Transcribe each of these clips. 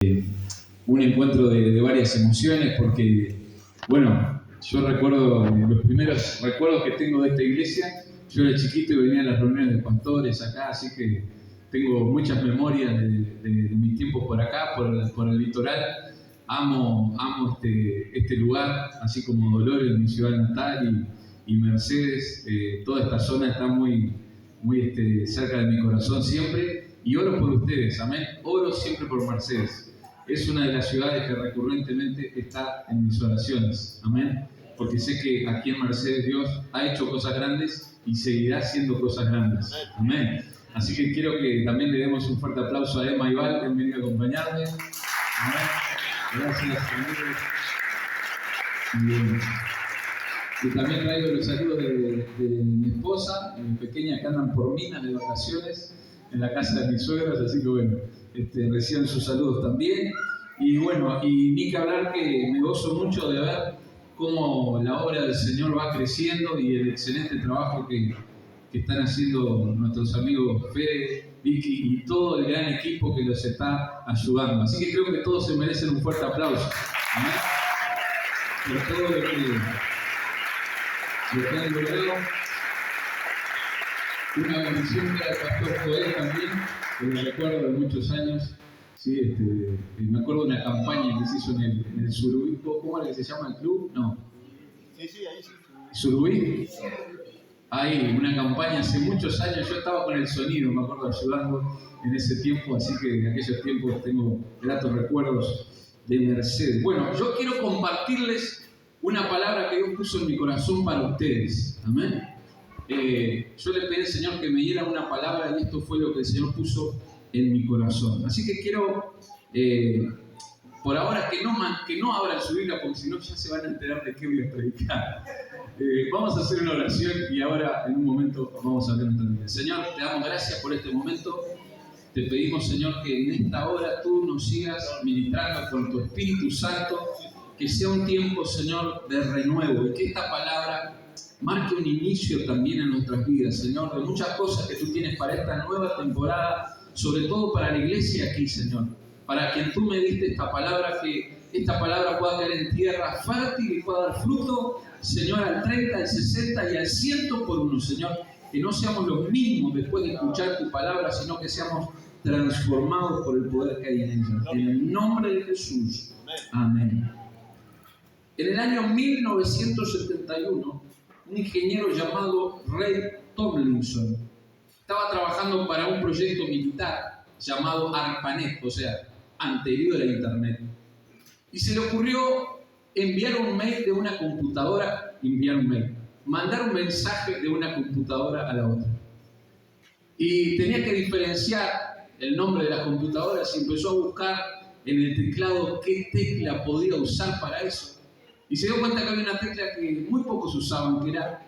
un encuentro de varias emociones, porque, bueno, yo recuerdo, los primeros recuerdos que tengo de esta iglesia, yo era chiquito y venía a las reuniones de pastores acá, así que tengo muchas memorias de mis tiempos por acá, por el litoral. Amo este lugar, así como Dolores, mi ciudad natal, y Mercedes. Toda esta zona está muy cerca de mi corazón siempre, y oro por ustedes, amén. Oro siempre por Mercedes. Es una de las ciudades que recurrentemente está en mis oraciones, amén, porque sé que aquí en Mercedes Dios ha hecho cosas grandes y seguirá haciendo cosas grandes, amén. Así que quiero que también le demos un fuerte aplauso a Emma y Val, que han venido a acompañarme, amén. Gracias, amigos. Y también traigo los saludos de mi esposa y mi pequeña, que andan por Minas de vacaciones en la casa de mis suegros, así que bueno, reciban sus saludos también. Y bueno, y ni que hablar que me gozo mucho de ver cómo la obra del Señor va creciendo y el excelente trabajo que están haciendo nuestros amigos Fede, Vicky y todo el gran equipo que los está ayudando. Así que creo que todos se merecen un fuerte aplauso. ¿Amén? Por todo lo que han logrado. Una bendición para el pastor Joel también, que me recuerdo de muchos años. Sí, me acuerdo de una campaña que se hizo en el Surubí. ¿Cómo era que se llama el club? No. Sí, ahí sí. ¿Surubí? Ahí, una campaña hace muchos años. Yo estaba con el sonido, me acuerdo, ayudando en ese tiempo, así que en aquellos tiempos tengo gratos recuerdos de Mercedes. Bueno, yo quiero compartirles una palabra que Dios puso en mi corazón para ustedes. Amén. Yo le pedí al Señor que me diera una palabra y esto fue lo que el Señor puso en mi corazón. Así que quiero, por ahora, que no abran su Biblia, porque si no ya se van a enterar de qué voy a predicar. Vamos a hacer una oración y ahora en un momento vamos a ver nuestra Biblia. Señor, te damos gracias por este momento. Te pedimos, Señor, que en esta hora tú nos sigas ministrando con tu Espíritu Santo, que sea un tiempo, Señor, de renuevo y que esta palabra marque un inicio también en nuestras vidas, Señor, de muchas cosas que tú tienes para esta nueva temporada, sobre todo para la iglesia aquí, Señor, para quien tú me diste esta palabra, que esta palabra pueda caer en tierra fértil y pueda dar fruto, Señor, al 30, al 60 y al 100 por uno, Señor, que no seamos los mismos después de escuchar tu palabra, sino que seamos transformados por el poder que hay en ella. En el nombre de Jesús. Amén. En el año 1971, un ingeniero llamado Ray Tomlinson estaba trabajando para un proyecto militar llamado ARPANET, o sea, anterior a Internet. Y se le ocurrió enviar un mail de una computadora, mandar un mensaje de una computadora a la otra. Y tenía que diferenciar el nombre de las computadoras y empezó a buscar en el teclado qué tecla podía usar para eso. Y se dio cuenta que había una tecla que muy pocos usaban, que era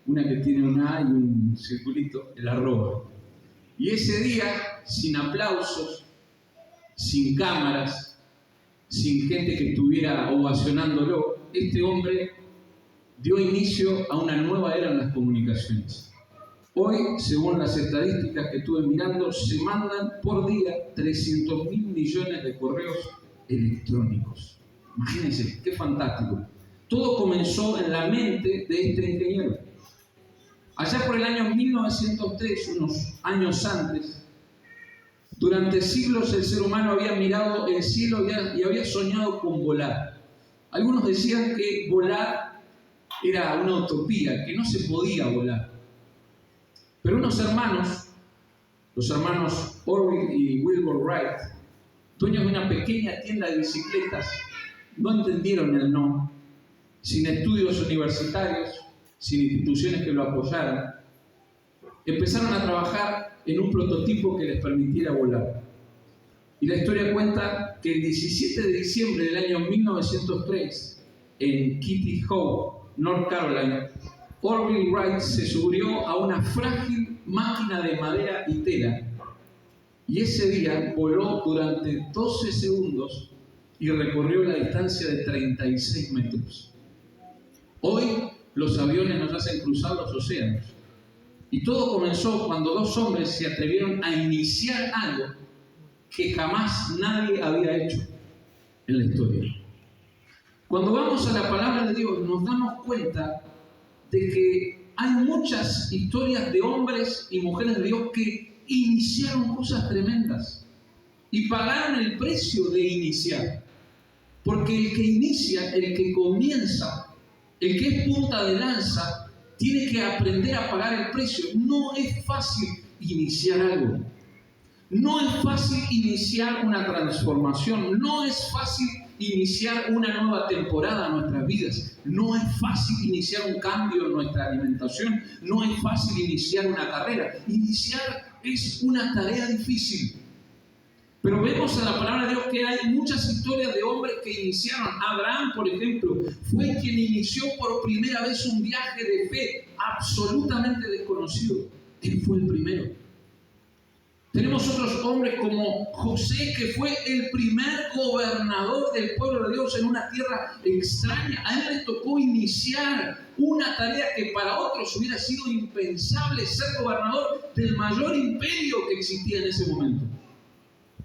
una que tiene una A y un circulito, el arroba. Y ese día, sin aplausos, sin cámaras, sin gente que estuviera ovacionándolo, este hombre dio inicio a una nueva era en las comunicaciones. Hoy, según las estadísticas que estuve mirando, se mandan por día 300.000 millones de correos electrónicos. Imagínense, qué fantástico. Todo comenzó en la mente de este ingeniero. Allá por el año 1903, unos años antes, durante siglos el ser humano había mirado el cielo y había soñado con volar. Algunos decían que volar era una utopía, que no se podía volar. Pero unos hermanos, los hermanos Orville y Wilbur Wright, dueños de una pequeña tienda de bicicletas, no entendieron el no, sin estudios universitarios, sin instituciones que lo apoyaran. Empezaron a trabajar en un prototipo que les permitiera volar. Y la historia cuenta que el 17 de diciembre del año 1903, en Kitty Hawk, North Carolina, Orville Wright se subió a una frágil máquina de madera y tela. Y ese día voló durante 12 segundos y recorrió la distancia de 36 metros. Hoy los aviones nos hacen cruzar los océanos. Y todo comenzó cuando dos hombres se atrevieron a iniciar algo que jamás nadie había hecho en la historia. Cuando vamos a la palabra de Dios nos damos cuenta de que hay muchas historias de hombres y mujeres de Dios que iniciaron cosas tremendas y pagaron el precio de iniciar. Porque el que inicia, el que comienza, el que es punta de lanza, tiene que aprender a pagar el precio. No es fácil iniciar algo. No es fácil iniciar una transformación. No es fácil iniciar una nueva temporada en nuestras vidas. No es fácil iniciar un cambio en nuestra alimentación. No es fácil iniciar una carrera. Iniciar es una tarea difícil. Pero vemos en la palabra de Dios que hay muchas historias de hombres que iniciaron. Abraham, por ejemplo, fue quien inició por primera vez un viaje de fe absolutamente desconocido. Él fue el primero. Tenemos otros hombres como José, que fue el primer gobernador del pueblo de Dios en una tierra extraña. A él le tocó iniciar una tarea que para otros hubiera sido impensable, ser gobernador del mayor imperio que existía en ese momento.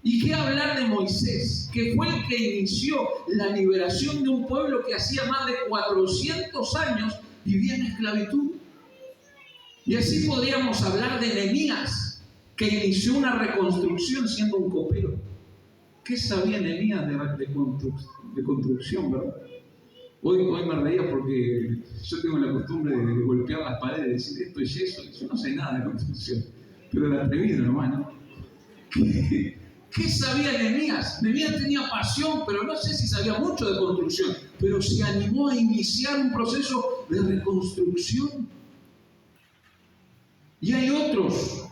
¿Y qué hablar de Moisés, que fue el que inició la liberación de un pueblo que hacía más de 400 años vivía en esclavitud? Y así podríamos hablar de Nehemías, que inició una reconstrucción siendo un copero. ¿Qué sabía Nehemías de construcción, verdad? Hoy me reía porque yo tengo la costumbre de golpear las paredes y decir esto es yeso. Yo no sé nada de construcción, pero era atrevido nomás, ¿no? ¿Qué sabía Nehemías? Nehemías tenía pasión, pero no sé si sabía mucho de construcción, pero se animó a iniciar un proceso de reconstrucción. Y hay otros,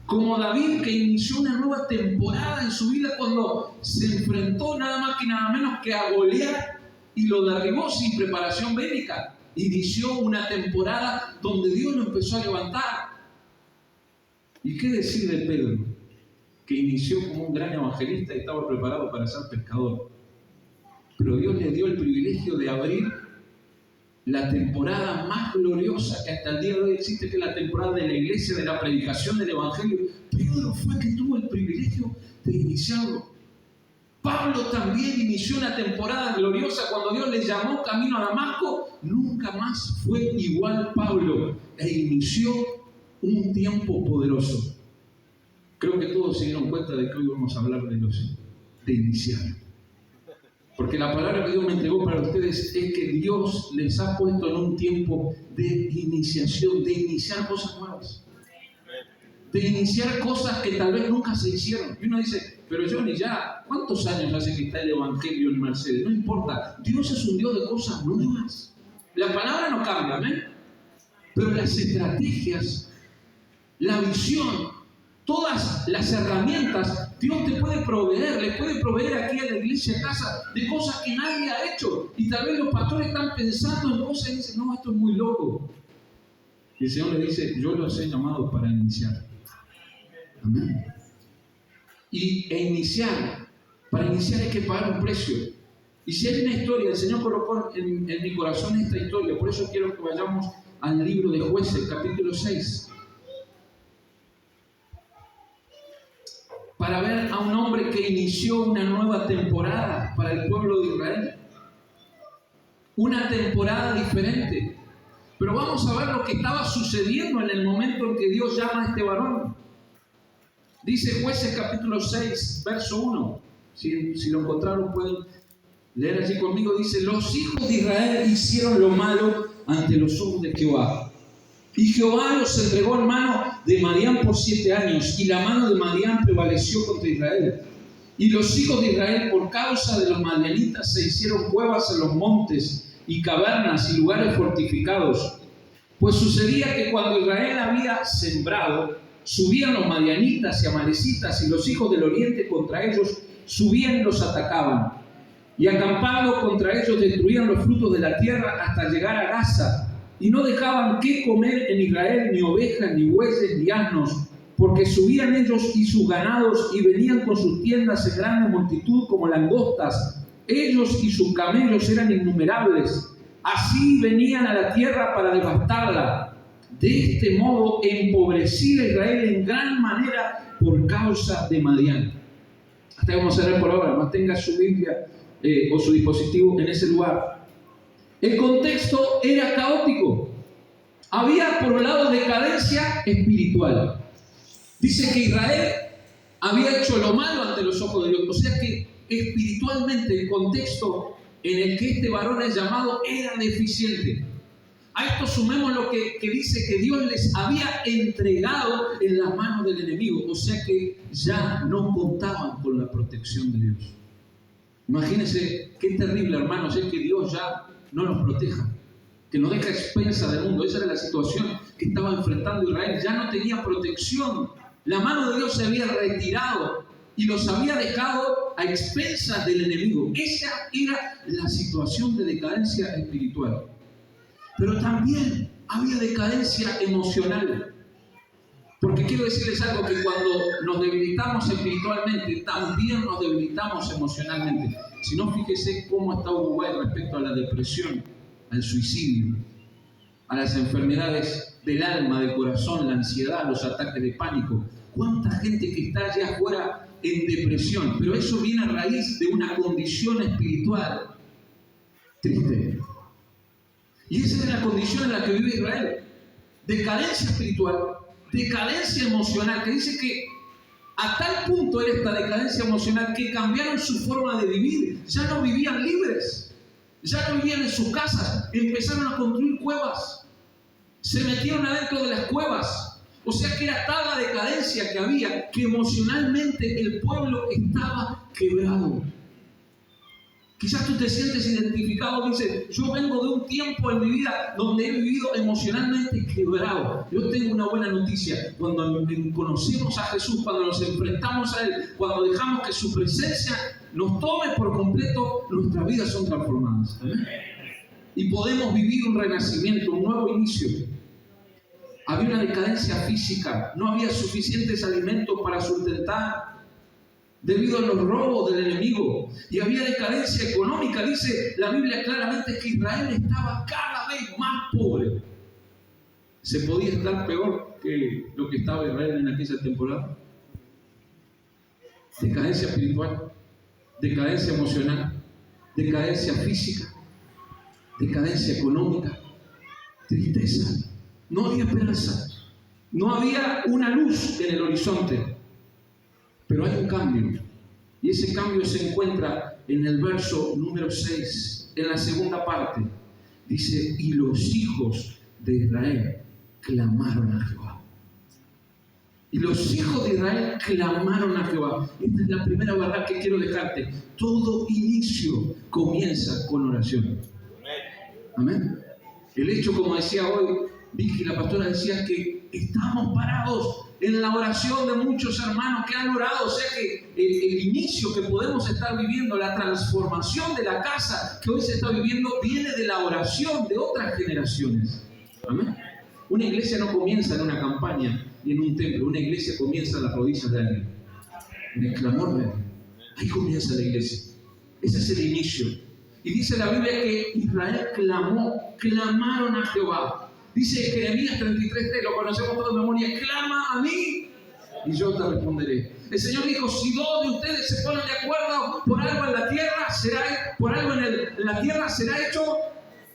como David, que inició una nueva temporada en su vida cuando se enfrentó nada más que nada menos que a Goliat y lo derribó sin preparación bélica. Inició una temporada donde Dios lo empezó a levantar. ¿Y qué decir de Pedro, que inició como un gran evangelista y estaba preparado para ser pescador? Pero Dios le dio el privilegio de abrir la temporada más gloriosa que hasta el día de hoy existe, que es la temporada de la iglesia, de la predicación del evangelio. Pedro fue el que tuvo el privilegio de iniciarlo. Pablo también inició una temporada gloriosa cuando Dios le llamó camino a Damasco. Nunca más fue igual Pablo e inició un tiempo poderoso. Creo que todos se dieron cuenta de que hoy vamos a hablar de iniciar. Porque la palabra que Dios me entregó para ustedes es que Dios les ha puesto en un tiempo de iniciación, de iniciar cosas nuevas. De iniciar cosas que tal vez nunca se hicieron. Y uno dice, pero Johnny, ya, ¿cuántos años hace que está el Evangelio en Mercedes? No importa, Dios es un Dios de cosas nuevas. La palabra no cambia, ¿amén? Pero las estrategias, la visión, todas las herramientas, Dios te puede proveer, le puede proveer aquí a la iglesia, casa, de cosas que nadie ha hecho. Y tal vez los pastores están pensando en cosas y dicen, no, esto es muy loco. Y el Señor le dice, yo los he llamado para iniciar. Amén. Para iniciar hay que pagar un precio. Y si hay una historia, el Señor colocó en mi corazón esta historia, por eso quiero que vayamos al libro de Jueces, capítulo 6. Para ver a un hombre que inició una nueva temporada para el pueblo de Israel. Una temporada diferente. Pero vamos a ver lo que estaba sucediendo en el momento en que Dios llama a este varón. Dice Jueces capítulo 6, verso 1. Si lo encontraron pueden leer allí conmigo. Dice, los hijos de Israel hicieron lo malo ante los ojos de Jehová. Y Jehová los entregó en mano de Madián por 7 años, y la mano de Madián prevaleció contra Israel. Y los hijos de Israel, por causa de los madianitas, se hicieron cuevas en los montes, y cavernas, y lugares fortificados. Pues sucedía que cuando Israel había sembrado, subían los madianitas y amalecitas, y los hijos del oriente contra ellos subían y los atacaban. Y acampando contra ellos destruían los frutos de la tierra hasta llegar a Gaza. Y no dejaban qué comer en Israel, ni ovejas, ni bueyes, ni asnos, porque subían ellos y sus ganados y venían con sus tiendas en grande multitud como langostas. Ellos y sus camellos eran innumerables. Así venían a la tierra para devastarla. De este modo empobrecía Israel en gran manera por causa de Madián. Hasta que vamos a cerrar por ahora. Mantenga su Biblia o su dispositivo en ese lugar. El contexto era caótico. Había por un lado decadencia espiritual. Dice que Israel había hecho lo malo ante los ojos de Dios. O sea que espiritualmente el contexto en el que este varón es llamado era deficiente. A esto sumemos lo que dice que Dios les había entregado en las manos del enemigo. O sea que ya no contaban con la protección de Dios. Imagínense qué terrible, hermanos, es que Dios ya no los proteja, que nos deja expensa del mundo. Esa era la situación que estaba enfrentando Israel. Ya no tenía protección. La mano de Dios se había retirado y los había dejado a expensas del enemigo. Esa era la situación de decadencia espiritual. Pero también había decadencia emocional. Porque quiero decirles algo, que cuando nos debilitamos espiritualmente, también nos debilitamos emocionalmente. Si no, fíjese cómo está Uruguay respecto a la depresión, al suicidio, a las enfermedades del alma, del corazón, la ansiedad, los ataques de pánico. ¿Cuánta gente que está allá afuera en depresión? Pero eso viene a raíz de una condición espiritual triste. Y esa es la condición en la que vive Israel. Decadencia espiritual, decadencia emocional, que dice que a tal punto era esta decadencia emocional que cambiaron su forma de vivir. Ya no vivían libres, ya no vivían en sus casas, empezaron a construir cuevas, se metieron adentro de las cuevas. O sea que era tal la decadencia que había, que emocionalmente el pueblo estaba quebrado. Quizás tú te sientes identificado, dices, yo vengo de un tiempo en mi vida donde he vivido emocionalmente quebrado. Yo tengo una buena noticia. Cuando conocemos a Jesús, cuando nos enfrentamos a Él, cuando dejamos que su presencia nos tome por completo, nuestras vidas son transformadas. ¿Amén? Y podemos vivir un renacimiento, un nuevo inicio. Había una decadencia física, no había suficientes alimentos para sustentar, debido a los robos del enemigo, y había decadencia económica. Dice la Biblia claramente que Israel estaba cada vez más pobre. ¿Se podía estar peor que lo que estaba Israel en aquella temporada? Decadencia espiritual, decadencia emocional, decadencia física, decadencia económica, tristeza. No había esperanza, no había una luz en el horizonte. Pero hay un cambio, y ese cambio se encuentra en el verso número 6, en la segunda parte. Dice, y los hijos de Israel clamaron a Jehová. Y los hijos de Israel clamaron a Jehová. Esta es la primera verdad que quiero dejarte. Todo inicio comienza con oración. Amén. El hecho, como decía hoy Vicky, la pastora, decía que estamos parados en la oración de muchos hermanos que han orado. O sea que el inicio que podemos estar viviendo, la transformación de la casa que hoy se está viviendo, viene de la oración de otras generaciones. Amén. Una iglesia no comienza en una campaña ni en un templo. Una iglesia comienza en las rodillas de alguien, en el clamor de alguien. Ahí comienza la iglesia. Ese es el inicio. Y dice la Biblia que Israel clamaron a Jehová. Dice Jeremías 33:3, lo conocemos todos de memoria, clama a mí y yo te responderé. El Señor dijo, si dos de ustedes se ponen de acuerdo por algo en la tierra, será hecho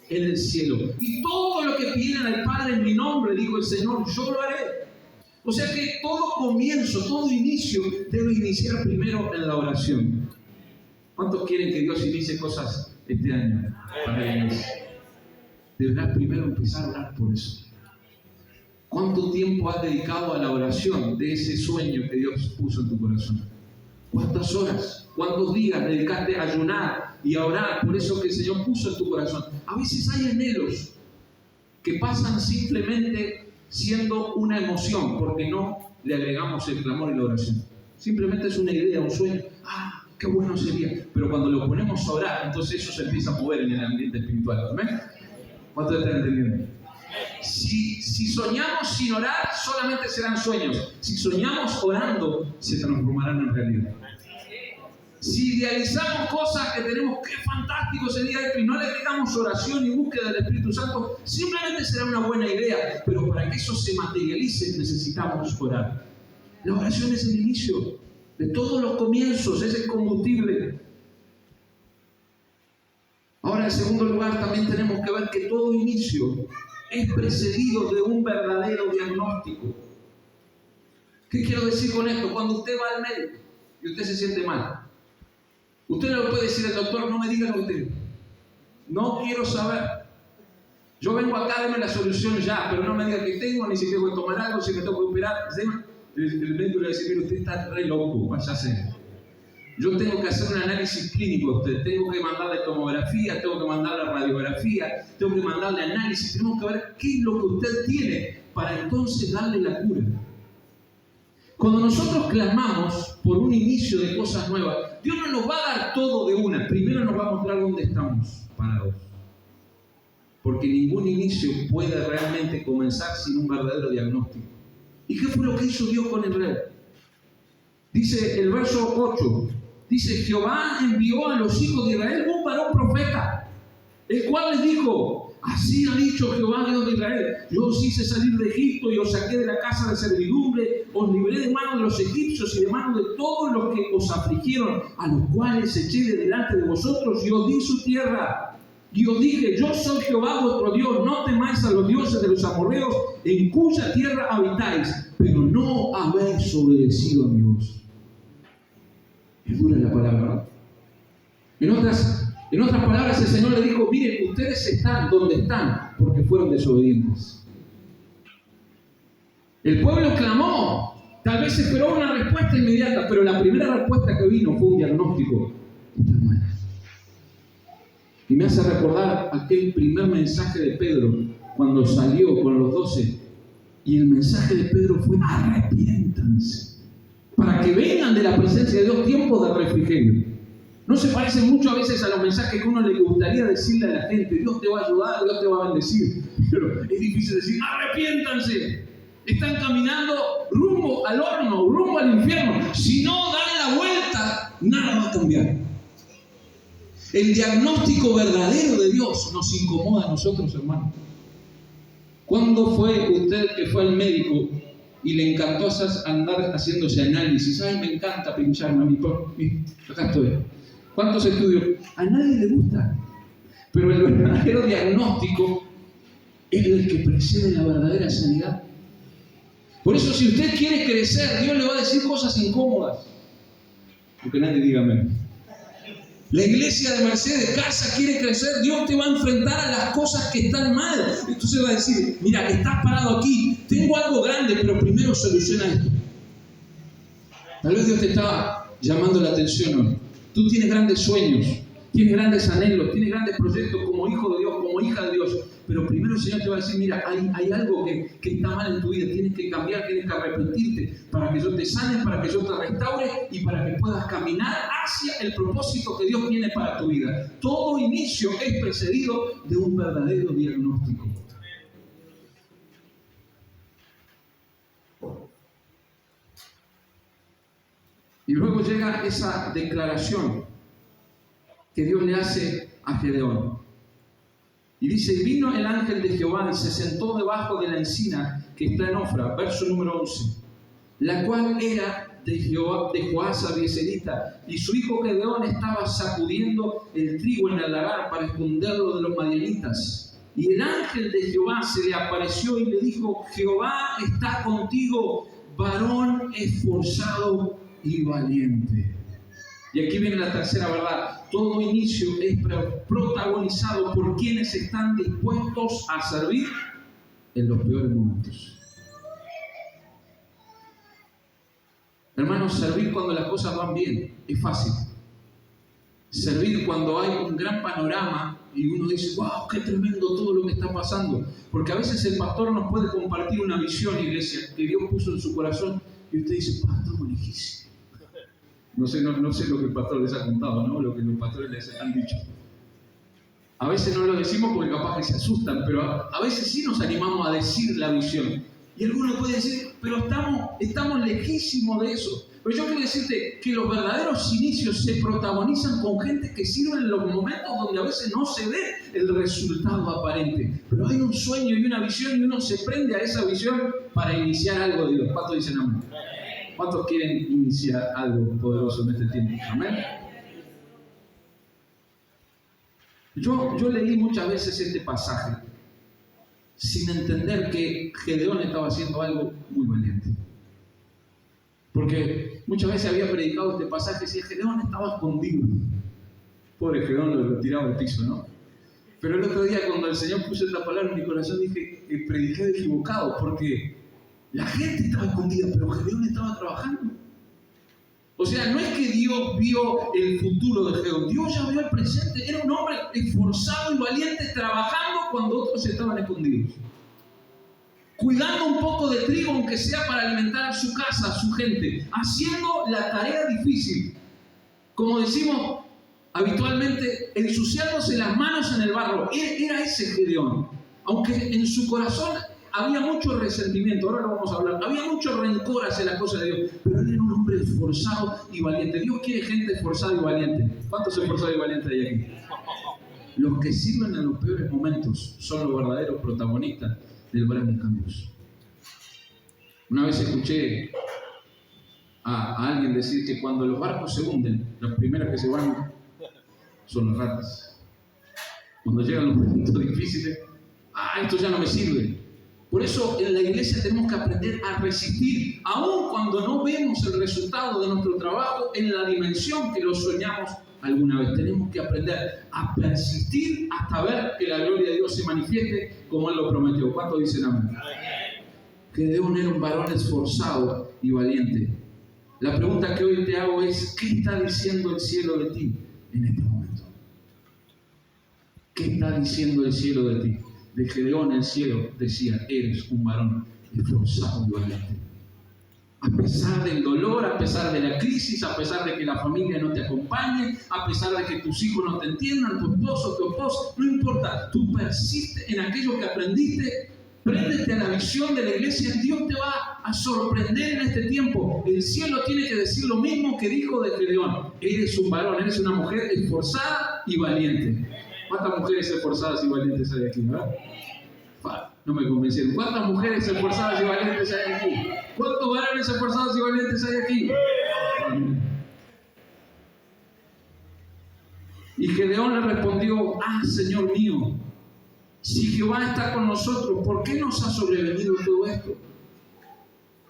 en el cielo. Y todo lo que piden al Padre en mi nombre, dijo el Señor, yo lo haré. O sea que todo comienzo, todo inicio debe iniciar primero en la oración. ¿Cuántos quieren que Dios inicie cosas este año para la iglesia? Deberás primero empezar a orar por eso. ¿Cuánto tiempo has dedicado a la oración de ese sueño que Dios puso en tu corazón? ¿Cuántas horas? ¿Cuántos días dedicaste a ayunar y a orar por eso que el Señor puso en tu corazón? A veces hay anhelos que pasan simplemente siendo una emoción, porque no le agregamos el clamor y la oración. Simplemente es una idea, un sueño. Qué bueno sería. Pero cuando lo ponemos a orar, entonces eso se empieza a mover en el ambiente espiritual. ¿Amén? ¿Cuántos están entendiendo? Si soñamos sin orar, solamente serán sueños. Si soñamos orando, se transformarán en realidad. Si idealizamos cosas que tenemos, qué fantástico sería esto, y no le agregamos oración y búsqueda del Espíritu Santo, simplemente será una buena idea. Pero para que eso se materialice, necesitamos orar. La oración es el inicio. De todos los comienzos, ese es combustible. Ahora, en segundo lugar, también tenemos que ver que todo inicio es precedido de un verdadero diagnóstico. ¿Qué quiero decir con esto? Cuando usted va al médico y usted se siente mal, usted no le puede decir al doctor, no me diga lo que tengo. No quiero saber. Yo vengo acá, deme la solución ya, pero no me diga que tengo, ni si tengo que tomar algo, si me tengo que operar. El médico le va a decir, mire, usted está re loco, váyase. Yo tengo que hacer un análisis clínico a usted, tengo que mandarle tomografía, tengo que mandarle radiografía, tengo que mandarle análisis, tenemos que ver qué es lo que usted tiene para entonces darle la cura. Cuando nosotros clamamos por un inicio de cosas nuevas, Dios no nos va a dar todo de una, primero nos va a mostrar dónde estamos parados. Porque ningún inicio puede realmente comenzar sin un verdadero diagnóstico. ¿Y qué fue lo que hizo Dios con Israel? Dice el verso 8, dice, Jehová envió a los hijos de Israel un varón profeta, el cual les dijo, así ha dicho Jehová Dios de Israel, yo os hice salir de Egipto y os saqué de la casa de servidumbre, os libré de mano de los egipcios y de mano de todos los que os afligieron, a los cuales eché de delante de vosotros y os di su tierra. Y os dije, yo soy Jehová vuestro Dios, no temáis a los dioses de los amorreos, en cuya tierra habitáis, pero no habéis obedecido a mi voz. Es dura la palabra. En otras palabras, el Señor le dijo, miren, ustedes están donde están, porque fueron desobedientes. El pueblo clamó, tal vez esperó una respuesta inmediata, pero la primera respuesta que vino fue un diagnóstico. Están mal. Y me hace recordar aquel primer mensaje de Pedro, cuando salió con los 12, y el mensaje de Pedro fue, arrepiéntanse, para que vengan de la presencia de Dios tiempos de refrigerio. No se parece mucho a veces a los mensajes que uno le gustaría decirle a la gente, Dios te va a ayudar, Dios te va a bendecir, pero es difícil decir, arrepiéntanse, están caminando rumbo al horno, rumbo al infierno, si no dan la vuelta, nada va a cambiar. El diagnóstico verdadero de Dios nos incomoda a nosotros, hermanos. ¿Cuándo fue usted que fue al médico y le encantó andar haciéndose análisis? Ay, me encanta pincharme a mí. Acá estoy. ¿Cuántos estudios? A nadie le gusta. Pero el verdadero diagnóstico es el que precede la verdadera sanidad. Por eso, si usted quiere crecer, Dios le va a decir cosas incómodas. Porque nadie diga amén. La iglesia de Mercedes Casa quiere crecer, Dios te va a enfrentar a las cosas que están mal. Entonces va a decir, mira, estás parado aquí, tengo algo grande, pero primero soluciona esto. Tal vez Dios te está llamando la atención hoy. Tú tienes grandes sueños, tienes grandes anhelos, tienes grandes proyectos como hijo de Dios, como hija de Dios. Pero primero el Señor te va a decir, mira, hay algo que está mal en tu vida, tienes que cambiar, tienes que arrepentirte para que yo te sane, para que yo te restaure y para que puedas caminar hacia el propósito que Dios tiene para tu vida. Todo inicio es precedido de un verdadero diagnóstico. Y luego llega esa declaración que Dios le hace a Gedeón. Y dice, vino el ángel de Jehová y se sentó debajo de la encina que está en Ofra, verso número 11, la cual era de Joás Abieserita, y su hijo Gedeón estaba sacudiendo el trigo en el lagar para esconderlo de los madianitas. Y el ángel de Jehová se le apareció y le dijo, Jehová está contigo, varón esforzado y valiente. Y aquí viene la tercera verdad. Todo inicio es protagonizado por quienes están dispuestos a servir en los peores momentos. Hermanos, servir cuando las cosas van bien es fácil. Servir cuando hay un gran panorama y uno dice, wow, qué tremendo todo lo que está pasando. Porque a veces el pastor nos puede compartir una visión, iglesia, que Dios puso en su corazón y usted dice, estamos lejísimos. No sé lo que el pastor les ha contado, ¿no? Lo que los pastores les han dicho. A veces no lo decimos porque capaz que se asustan, pero a veces sí nos animamos a decir la visión. Y algunos pueden decir, pero estamos lejísimos de eso. Pero yo quiero decirte que los verdaderos inicios se protagonizan con gente que sirve en los momentos donde a veces no se ve el resultado aparente. Pero hay un sueño y una visión y uno se prende a esa visión para iniciar algo de Dios. ¿Cuántos dicen amén? ¿Cuántos quieren iniciar algo poderoso en este tiempo? Amén. Yo leí muchas veces este pasaje sin entender que Gedeón estaba haciendo algo muy valiente. Porque muchas veces había predicado este pasaje y decía, Gedeón estaba escondido. Pobre Gedeón lo retiraba del piso, ¿no? Pero el otro día cuando el Señor puso esta palabra en mi corazón dije que prediqué equivocado, porque la gente estaba escondida, pero Gedeón estaba trabajando. O sea, no es que Dios vio el futuro de Gedeón, Dios ya vio el presente. Era un hombre esforzado y valiente trabajando cuando otros estaban escondidos. Cuidando un poco de trigo, aunque sea para alimentar a su casa, a su gente. Haciendo la tarea difícil. Como decimos habitualmente, ensuciándose las manos en el barro. Era ese Gedeón. Aunque en su corazón había mucho resentimiento, ahora lo vamos a hablar, había mucho rencor hacia las cosas de Dios, pero él era un hombre esforzado y valiente. Dios quiere gente esforzada y valiente. ¿Cuántos esforzados y valientes hay aquí? Los que sirven en los peores momentos son los verdaderos protagonistas del grandes cambios. Una vez escuché a alguien decir que cuando los barcos se hunden, los primeros que se van son las ratas. Cuando llegan los momentos difíciles, esto ya no me sirve. Por eso en la iglesia tenemos que aprender a resistir, aun cuando no vemos el resultado de nuestro trabajo en la dimensión que lo soñamos alguna vez. Tenemos que aprender a persistir hasta ver que la gloria de Dios se manifieste como Él lo prometió. ¿Cuántos dicen amén? Gedeón era un varón esforzado y valiente. La pregunta que hoy te hago es, ¿qué está diciendo el cielo de ti en este momento? ¿Qué está diciendo el cielo de ti? De Gedeón el cielo decía, eres un varón esforzado y valiente. A pesar del dolor, a pesar de la crisis, a pesar de que la familia no te acompañe, a pesar de que tus hijos no te entiendan, tu esposo, no importa, tú persiste en aquello que aprendiste, préndete a la visión de la iglesia, Dios te va a sorprender en este tiempo. El cielo tiene que decir lo mismo que dijo de Gedeón, eres un varón, eres una mujer esforzada y valiente. ¿Cuántas mujeres esforzadas y valientes hay aquí, verdad? No me convencieron. ¿Cuántas mujeres esforzadas y valientes hay aquí? ¿Cuántos varones esforzados y valientes hay aquí? Y Gedeón le respondió, Señor mío, si Jehová está con nosotros, ¿por qué nos ha sobrevenido todo esto?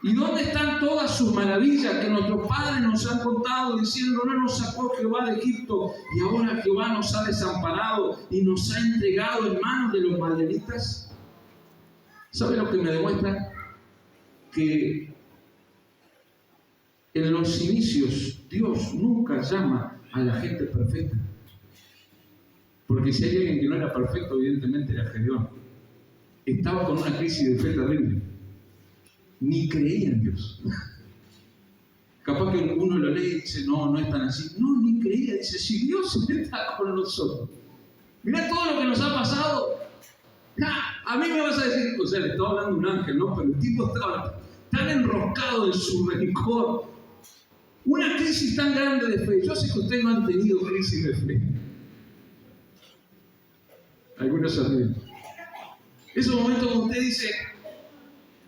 ¿Y dónde están todas sus maravillas que nuestros padres nos han contado diciendo, no nos sacó Jehová de Egipto y ahora Jehová nos ha desamparado y nos ha entregado en manos de los madianitas? ¿Sabe lo que me demuestra? Que en los inicios Dios nunca llama a la gente perfecta. Porque si hay alguien que no era perfecto, evidentemente era Gedeón. Estaba con una crisis de fe terrible. Ni creía en Dios. Capaz que uno lo lee y dice, no es tan así. No, ni creía. Dice, si Dios está con nosotros. Mirá todo lo que nos ha pasado. A mí me vas a decir, o sea, le estaba hablando un ángel, ¿no? Pero el tipo estaba tan enroscado en su rencor. Una crisis tan grande de fe. Yo sé que ustedes no han tenido crisis de fe. Algunos saben. Esos momentos donde usted dice,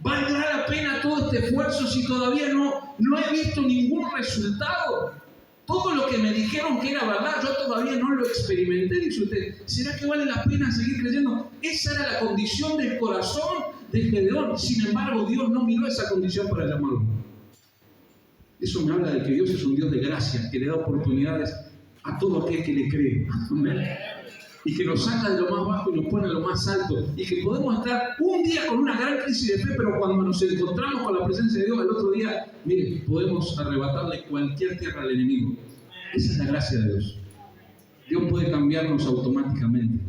¿valdrá la pena todo este esfuerzo si todavía no he visto ningún resultado? Todo lo que me dijeron que era verdad, yo todavía no lo experimenté, dice usted. ¿Será que vale la pena seguir creyendo? Esa era la condición del corazón de Gedeón. Sin embargo, Dios no miró esa condición para llamarlo. Eso me habla de que Dios es un Dios de gracia, que le da oportunidades a todo aquel que le cree. Amén. Y que nos saca de lo más bajo y nos pone en lo más alto. Y que podemos estar un día con una gran crisis de fe, pero cuando nos encontramos con la presencia de Dios, el otro día, mire, podemos arrebatarle cualquier tierra al enemigo. Esa es la gracia de Dios. Dios puede cambiarnos automáticamente.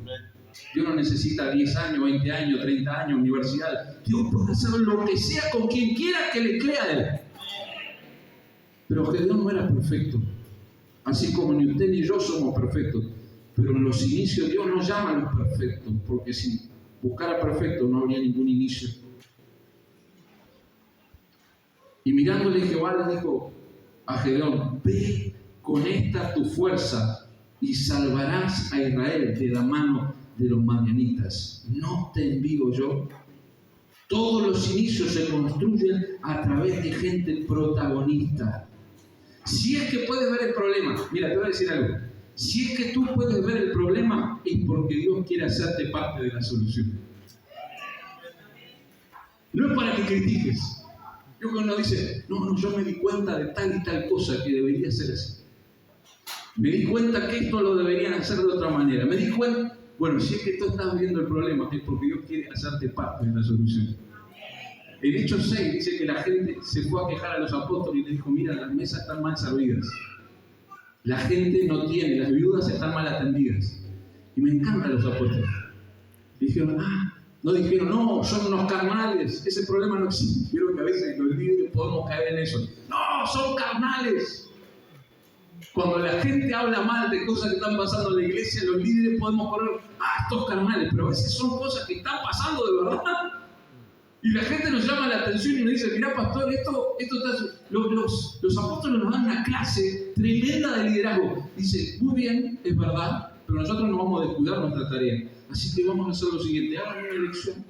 Dios no necesita 10 años, 20 años, 30 años, universidad. Dios puede hacer lo que sea con quien quiera que le crea a Él. Pero Gedeón no era perfecto. Así como ni usted ni yo somos perfectos. Pero en los inicios Dios nos llama a los perfectos, porque si buscara perfecto no habría ningún inicio. Y mirándole Jehová le dijo a Gedeón, ve con esta tu fuerza y salvarás a Israel de la mano de los madianitas. ¿No te envío yo? Todos los inicios se construyen a través de gente protagonista. Si es que puedes ver el problema, mira, te voy a decir algo. Si es que tú puedes ver el problema, es porque Dios quiere hacerte parte de la solución. No es para que critiques. Yo cuando dice, no, yo me di cuenta de tal y tal cosa que debería ser así. Me di cuenta que esto lo deberían hacer de otra manera. Me di cuenta. Bueno, si es que tú estás viendo el problema, es porque Dios quiere hacerte parte de la solución. En Hechos 6 dice que la gente se fue a quejar a los apóstoles y les dijo, mira, las mesas están mal servidas. La gente no tiene, las viudas están mal atendidas. Y me encantan los apóstoles. Dijeron, no dijeron, no, son unos carnales, ese problema no existe. Quiero que a veces los líderes podemos caer en eso. No, son carnales. Cuando la gente habla mal de cosas que están pasando en la iglesia, los líderes podemos correr, estos carnales, pero a veces son cosas que están pasando de verdad. Y la gente nos llama la atención y nos dice, mirá pastor, esto está... Los apóstoles nos dan una clase tremenda de liderazgo. Dice, muy bien, es verdad, pero nosotros no vamos a descuidar nuestra tarea. Así que vamos a hacer lo siguiente, hagan una elección,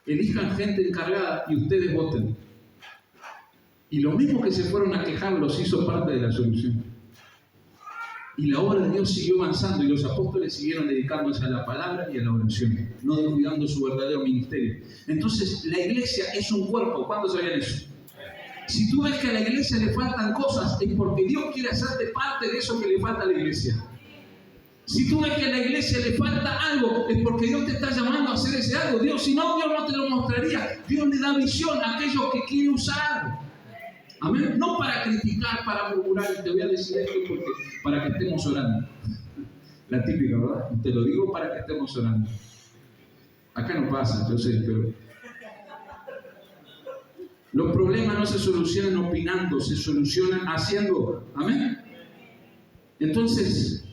elijan gente encargada y ustedes voten. Y lo mismo que se fueron a quejar los hizo parte de la solución. Y la obra de Dios siguió avanzando y los apóstoles siguieron dedicándose a la palabra y a la oración, no descuidando su verdadero ministerio. Entonces, la iglesia es un cuerpo. ¿Cuándo sabían eso? Si tú ves que a la iglesia le faltan cosas, es porque Dios quiere hacerte parte de eso que le falta a la iglesia. Si tú ves que a la iglesia le falta algo, es porque Dios te está llamando a hacer ese algo. Si no, Dios no te lo mostraría. Dios le da visión a aquellos que quiere usar. Amén. No para criticar, para murmurar. Y te voy a decir esto porque para que estemos orando. La típica, ¿verdad? Te lo digo para que estemos orando. Acá no pasa, yo sé, pero los problemas no se solucionan opinando, se solucionan haciendo. Amén. Entonces,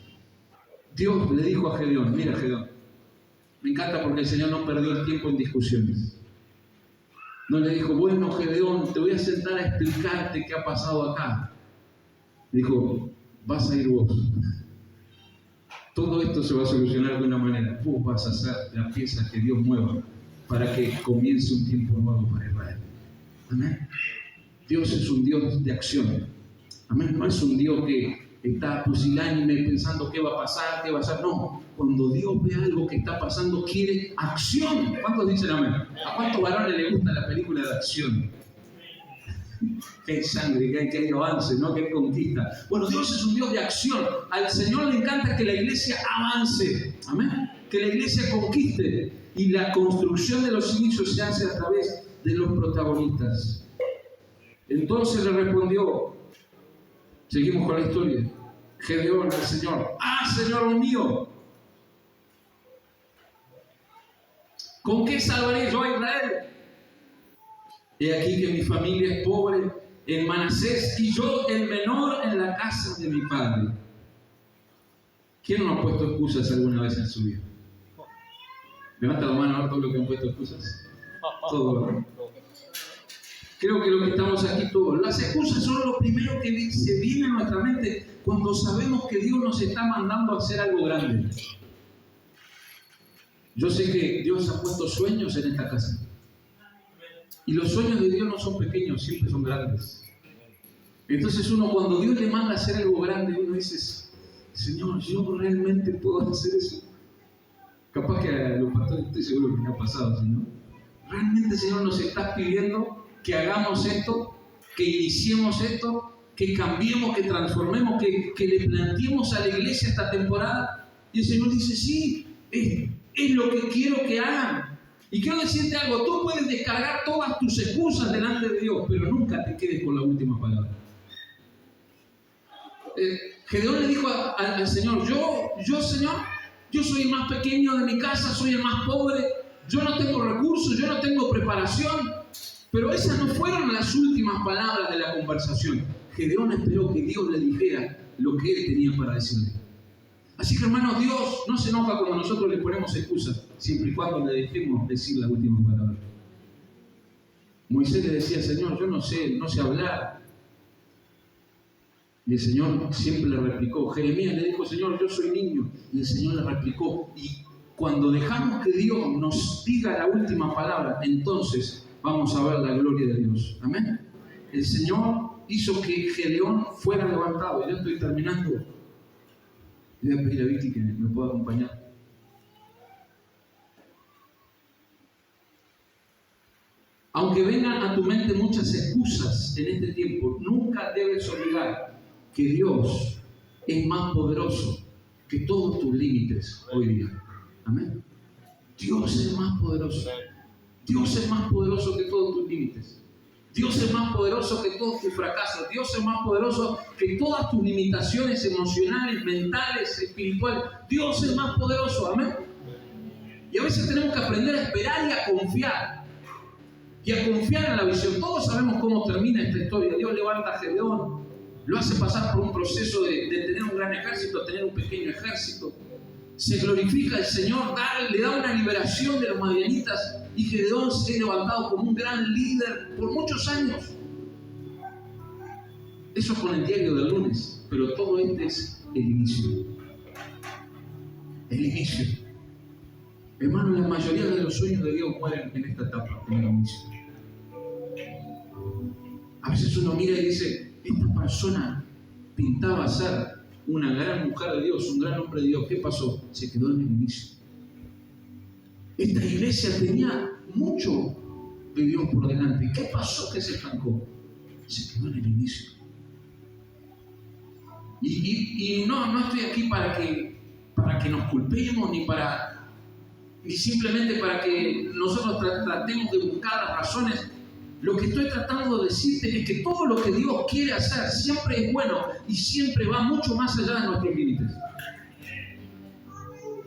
Dios le dijo a Gedeón, mira Gedeón, me encanta porque el Señor no perdió el tiempo en discusiones. No le dijo, bueno Gedeón, te voy a sentar a explicarte qué ha pasado acá. Dijo, vas a ir vos. Todo esto se va a solucionar de una manera. Vos vas a ser la pieza que Dios mueva para que comience un tiempo nuevo para Israel. Amén. Dios es un Dios de acción. Amén. No es un Dios que está pusilánime pensando qué va a pasar, qué va a hacer. No. Cuando Dios ve algo que está pasando, quiere acción. ¿Cuántos dicen amén? ¿A cuántos varones les gusta la película de acción? Que hay sangre, que hay avance, ¿no? Que hay conquista. Bueno, Dios es un Dios de acción. Al Señor le encanta que la iglesia avance. Amén. Que la iglesia conquiste. Y la construcción de los inicios se hace a través de los protagonistas. Entonces le respondió, seguimos con la historia, Gedeón al Señor, Señor mío, ¿con qué salvaré yo a Israel? He aquí que mi familia es pobre en Manasés y yo el menor en la casa de mi padre. ¿Quién no ha puesto excusas alguna vez en su vida? Levanta la mano a ver todo lo que han puesto excusas. Todo, ¿no? Creo que lo que estamos aquí todos. Las excusas son lo primero que se viene a nuestra mente cuando sabemos que Dios nos está mandando a hacer algo grande. Yo sé que Dios ha puesto sueños en esta casa. Y los sueños de Dios no son pequeños, siempre son grandes. Entonces cuando Dios le manda a hacer algo grande, uno dice, Señor, ¿yo realmente puedo hacer eso? Capaz que a los pastores estoy seguro que me ha pasado, Señor. ¿Realmente, Señor, nos estás pidiendo que hagamos esto, que iniciemos esto, que cambiemos, que transformemos, que le planteemos a la iglesia esta temporada? Y el Señor dice, sí, es lo que quiero que hagan. Y quiero decirte algo, tú puedes descargar todas tus excusas delante de Dios, pero nunca te quedes con la última palabra. Gedeón le dijo al Señor, yo Señor, yo soy el más pequeño de mi casa, soy el más pobre, yo no tengo recursos, yo no tengo preparación. Pero esas no fueron las últimas palabras de la conversación. Gedeón esperó que Dios le dijera lo que él tenía para decirle. Así que, hermanos, Dios no se enoja cuando nosotros le ponemos excusas, siempre y cuando le dejemos decir la última palabra. Moisés le decía, Señor, yo no sé hablar. Y el Señor siempre le replicó. Jeremías le dijo, Señor, yo soy niño. Y el Señor le replicó. Y cuando dejamos que Dios nos diga la última palabra, entonces vamos a ver la gloria de Dios. Amén. El Señor hizo que Gedeón fuera levantado. Ya estoy terminando. Le voy a pedir a Vicky que me pueda acompañar. Aunque vengan a tu mente muchas excusas en este tiempo, nunca debes olvidar que Dios es más poderoso que todos tus límites hoy día. Amén. Dios es más poderoso. Dios es más poderoso que todos tus límites. Dios es más poderoso que todos tus fracasos. Dios es más poderoso que todas tus limitaciones emocionales, mentales, espirituales. Dios es más poderoso. Amén. Y a veces tenemos que aprender a esperar y a confiar. Y a confiar en la visión. Todos sabemos cómo termina esta historia. Dios levanta a Gedeón, lo hace pasar por un proceso de tener un gran ejército a tener un pequeño ejército. Se glorifica el Señor, le da una liberación de los madianitas y Gedeón se ha levantado como un gran líder por muchos años. Eso es con el diario del lunes, pero todo este es el inicio. El inicio. Hermano, la mayoría de los sueños de Dios mueren en esta etapa, en el inicio. A veces uno mira y dice, esta persona pintaba ser una gran mujer de Dios, un gran hombre de Dios. ¿Qué pasó? Se quedó en el inicio. Esta iglesia tenía mucho de Dios por delante. ¿Qué pasó que se estancó? Se quedó en el inicio. Y no estoy aquí para que nos culpemos, ni simplemente para que nosotros tratemos de buscar las razones. Lo que estoy tratando de decirte es que todo lo que Dios quiere hacer siempre es bueno y siempre va mucho más allá de nuestros límites.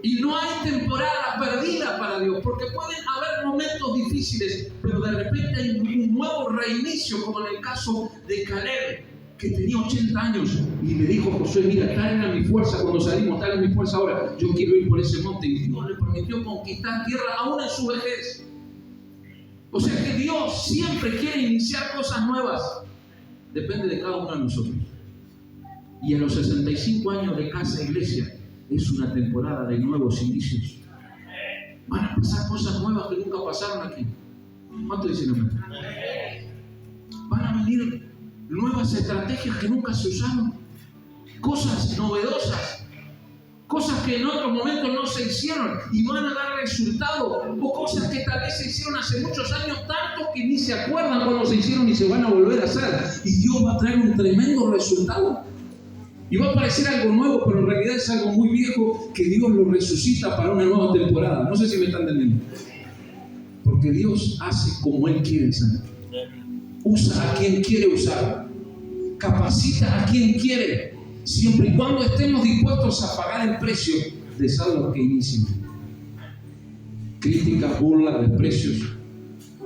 Y no hay temporada perdida para Dios, porque pueden haber momentos difíciles, pero de repente hay un nuevo reinicio, como en el caso de Caleb, que tenía 80 años y le dijo a Josué, mira, tal era mi fuerza cuando salimos, tal es mi fuerza ahora, yo quiero ir por ese monte. Y Dios le permitió conquistar tierra aún en su vejez. O sea que Dios siempre quiere iniciar cosas nuevas. Depende de cada uno de nosotros. Y a los 65 años de Casa Iglesia es una temporada de nuevos inicios. Van a pasar cosas nuevas que nunca pasaron aquí. ¿Cuánto dicen amén? Van a venir nuevas estrategias que nunca se usaron. Cosas novedosas. Cosas que en otros momentos no se hicieron y van a dar resultado, o cosas que tal vez se hicieron hace muchos años, tanto que ni se acuerdan cuando se hicieron y se van a volver a hacer. Y Dios va a traer un tremendo resultado. Y va a parecer algo nuevo, pero en realidad es algo muy viejo que Dios lo resucita para una nueva temporada. No sé si me están entendiendo. Porque Dios hace como Él quiere hacer. Usa a quien quiere usar. Capacita a quien quiere. Siempre y cuando estemos dispuestos a pagar el precio de salvos que inician. Críticas, burlas, desprecios,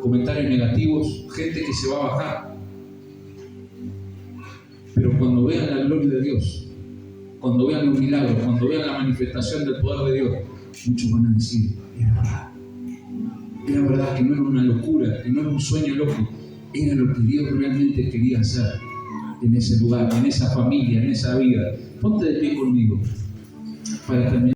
comentarios negativos, gente que se va a bajar. Pero cuando vean la gloria de Dios, cuando vean los milagros, cuando vean la manifestación del poder de Dios, muchos van a decir, era verdad que no era una locura, que no era un sueño loco, era lo que Dios realmente quería hacer en ese lugar, en esa familia, en esa vida. Ponte de pie conmigo para terminar.